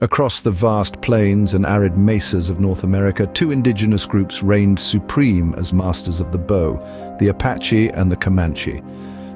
Across the vast plains and arid mesas of North America, two indigenous groups reigned supreme as masters of the bow, the Apache and the Comanche.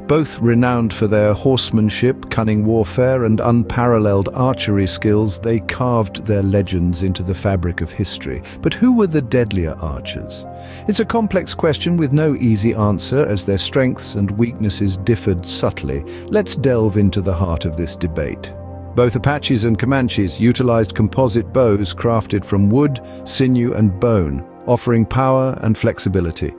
Both renowned for their horsemanship, cunning warfare, and unparalleled archery skills, they carved their legends into the fabric of history. But who were the deadlier archers? It's a complex question with no easy answer, as their strengths and weaknesses differed subtly. Let's delve into the heart of this debate. Both Apaches and Comanches utilized composite bows crafted from wood, sinew, and bone, offering power and flexibility.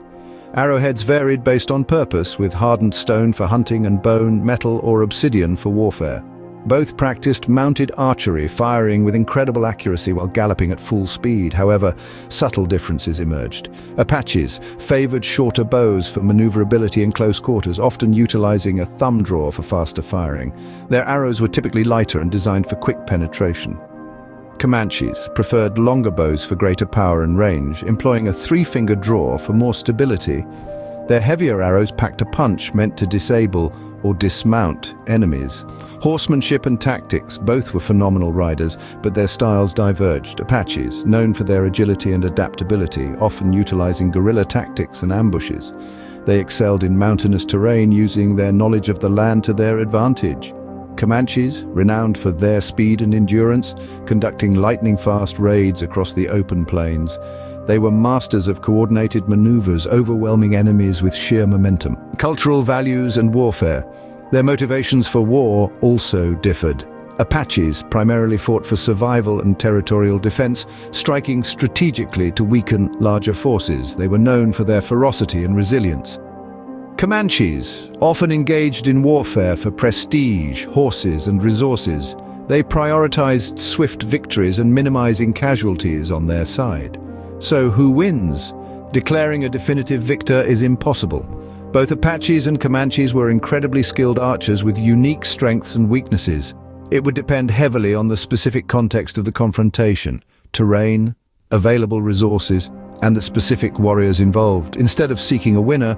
Arrowheads varied based on purpose, with hardened stone for hunting and bone, metal, or obsidian for warfare. Both practiced mounted archery, firing with incredible accuracy while galloping at full speed. However, subtle differences emerged. Apaches favored shorter bows for maneuverability in close quarters, often utilizing a thumb draw for faster firing. Their arrows were typically lighter and designed for quick penetration. Comanches preferred longer bows for greater power and range, employing a three-finger draw for more stability. Their heavier arrows packed a punch meant to disable or dismount enemies. Horsemanship and tactics, both were phenomenal riders, but their styles diverged. Apaches, known for their agility and adaptability, often utilizing guerrilla tactics and ambushes. They excelled in mountainous terrain, using their knowledge of the land to their advantage. Comanches, renowned for their speed and endurance, conducting lightning-fast raids across the open plains. They were masters of coordinated maneuvers, overwhelming enemies with sheer momentum. Cultural values and warfare. Their motivations for war also differed. Apaches primarily fought for survival and territorial defense, striking strategically to weaken larger forces. They were known for their ferocity and resilience. Comanches, often engaged in warfare for prestige, horses, and resources. They prioritized swift victories and minimizing casualties on their side. So who wins? Declaring a definitive victor is impossible. Both Apaches and Comanches were incredibly skilled archers with unique strengths and weaknesses. It would depend heavily on the specific context of the confrontation, terrain, available resources, and the specific warriors involved. Instead of seeking a winner,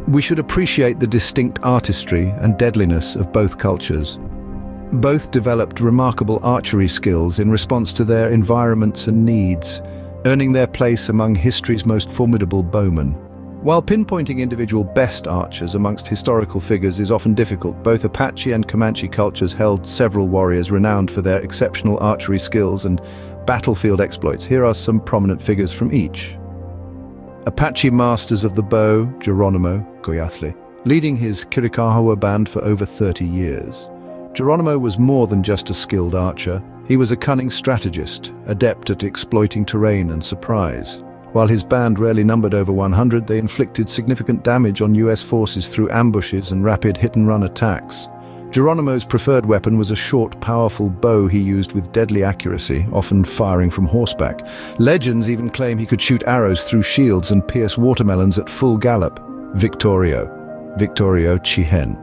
we should appreciate the distinct artistry and deadliness of both cultures. Both developed remarkable archery skills in response to their environments and needs, earning their place among history's most formidable bowmen. While pinpointing individual best archers amongst historical figures is often difficult, both Apache and Comanche cultures held several warriors renowned for their exceptional archery skills and battlefield exploits. Here are some prominent figures from each. Apache masters of the bow, Geronimo Goyathli, leading his Chiricahua band for over 30 years. Geronimo was more than just a skilled archer. He was a cunning strategist, adept at exploiting terrain and surprise. While his band rarely numbered over 100, they inflicted significant damage on US forces through ambushes and rapid hit-and-run attacks. Geronimo's preferred weapon was a short, powerful bow he used with deadly accuracy, often firing from horseback. Legends even claim he could shoot arrows through shields and pierce watermelons at full gallop. Victorio Chihen.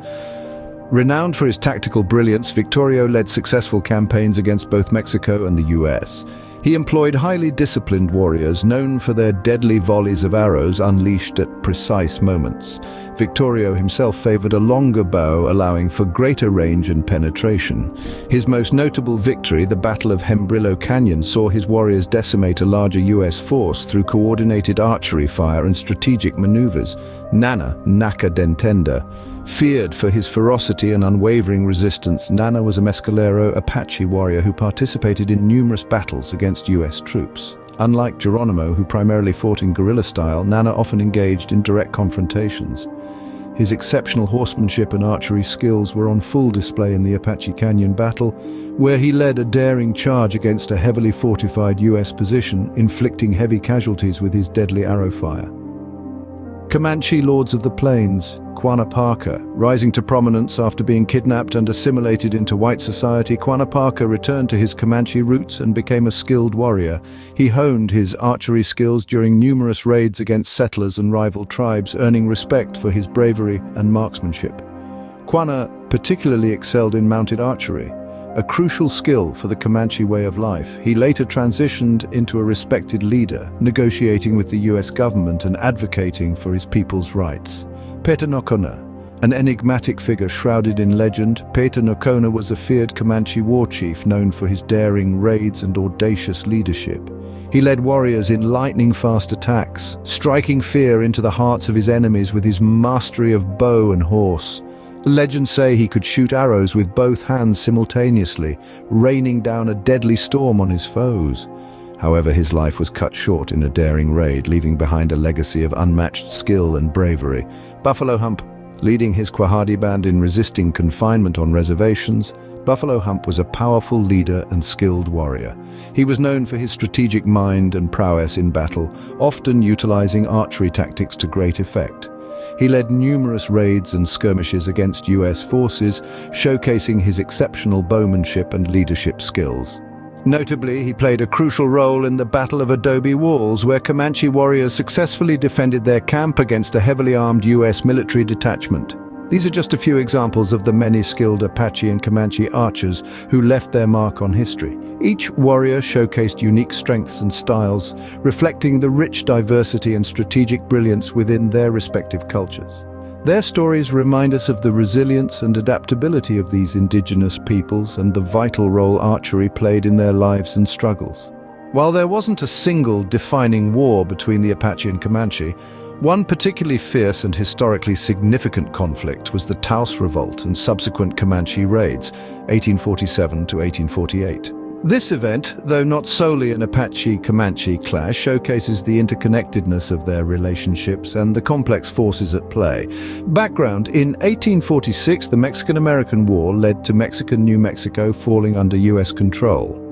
Renowned for his tactical brilliance, Victorio led successful campaigns against both Mexico and the US. He employed highly disciplined warriors known for their deadly volleys of arrows unleashed at precise moments. Victorio himself favored a longer bow, allowing for greater range and penetration. His most notable victory, the Battle of Hembrillo Canyon, saw his warriors decimate a larger US force through coordinated archery fire and strategic maneuvers. Naka Dentenda. Feared for his ferocity and unwavering resistance, Nana was a Mescalero Apache warrior who participated in numerous battles against US troops. Unlike Geronimo, who primarily fought in guerrilla style, Nana often engaged in direct confrontations. His exceptional horsemanship and archery skills were on full display in the Apache Canyon battle, where he led a daring charge against a heavily fortified US position, inflicting heavy casualties with his deadly arrow fire. Comanche Lords of the Plains, Quanapaka. Rising to prominence after being kidnapped and assimilated into white society, Quanapaka returned to his Comanche roots and became a skilled warrior. He honed his archery skills during numerous raids against settlers and rival tribes, earning respect for his bravery and marksmanship. Quana particularly excelled in mounted archery, a crucial skill for the Comanche way of life. He later transitioned into a respected leader, negotiating with the US government and advocating for his people's rights. Petanocona, An enigmatic figure shrouded in legend, Peter Nocona was a feared Comanche war chief known for his daring raids and audacious leadership. He led warriors in lightning-fast attacks, striking fear into the hearts of his enemies with his mastery of bow and horse. The legends say he could shoot arrows with both hands simultaneously, raining down a deadly storm on his foes. However, his life was cut short in a daring raid, leaving behind a legacy of unmatched skill and bravery. Buffalo Hump, leading his Quahadi band in resisting confinement on reservations, Buffalo Hump was a powerful leader and skilled warrior. He was known for his strategic mind and prowess in battle, often utilizing archery tactics to great effect. He led numerous raids and skirmishes against US forces, showcasing his exceptional bowmanship and leadership skills. Notably, he played a crucial role in the Battle of Adobe Walls, where Comanche warriors successfully defended their camp against a heavily armed US military detachment. These are just a few examples of the many skilled Apache and Comanche archers who left their mark on history. Each warrior showcased unique strengths and styles, reflecting the rich diversity and strategic brilliance within their respective cultures. Their stories remind us of the resilience and adaptability of these indigenous peoples and the vital role archery played in their lives and struggles. While there wasn't a single defining war between the Apache and Comanche, one particularly fierce and historically significant conflict was the Taos Revolt and subsequent Comanche raids, 1847 to 1848. This event, though not solely an Apache-Comanche clash, showcases the interconnectedness of their relationships and the complex forces at play. Background: in 1846, the Mexican-American War led to Mexican-New Mexico falling under US control.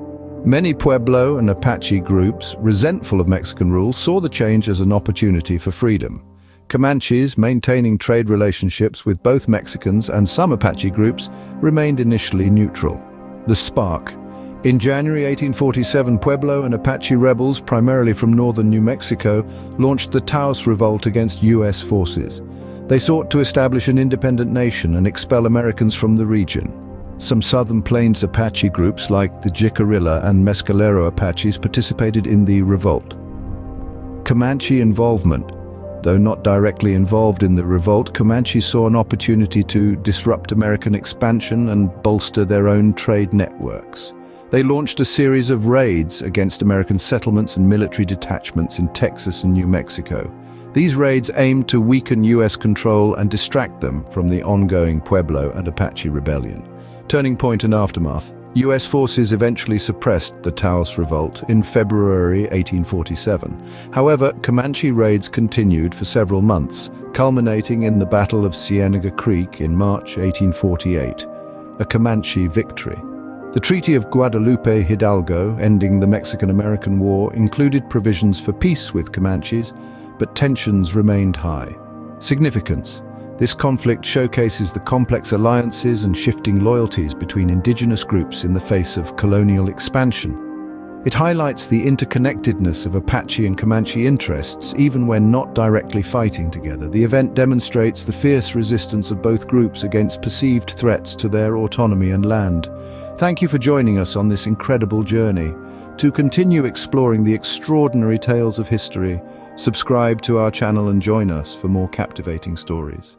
Many Pueblo and Apache groups, resentful of Mexican rule, saw the change as an opportunity for freedom. Comanches, maintaining trade relationships with both Mexicans and some Apache groups, remained initially neutral. The spark: in January 1847, Pueblo and Apache rebels, primarily from northern New Mexico, launched the Taos Revolt against US forces. They sought to establish an independent nation and expel Americans from the region. Some Southern Plains Apache groups like the Jicarilla and Mescalero Apaches participated in the revolt. Comanche involvement: though not directly involved in the revolt, Comanches saw an opportunity to disrupt American expansion and bolster their own trade networks. They launched a series of raids against American settlements and military detachments in Texas and New Mexico. These raids aimed to weaken US control and distract them from the ongoing Pueblo and Apache rebellion. Turning point and aftermath: US forces eventually suppressed the Taos Revolt in February 1847. However, Comanche raids continued for several months, culminating in the Battle of Cienega Creek in March 1848, a Comanche victory. The Treaty of Guadalupe Hidalgo, ending the Mexican-American War, included provisions for peace with Comanches, but tensions remained high. Significance: this conflict showcases the complex alliances and shifting loyalties between indigenous groups in the face of colonial expansion. It highlights the interconnectedness of Apache and Comanche interests, even when not directly fighting together. The event demonstrates the fierce resistance of both groups against perceived threats to their autonomy and land. Thank you for joining us on this incredible journey. To continue exploring the extraordinary tales of history, subscribe to our channel and join us for more captivating stories.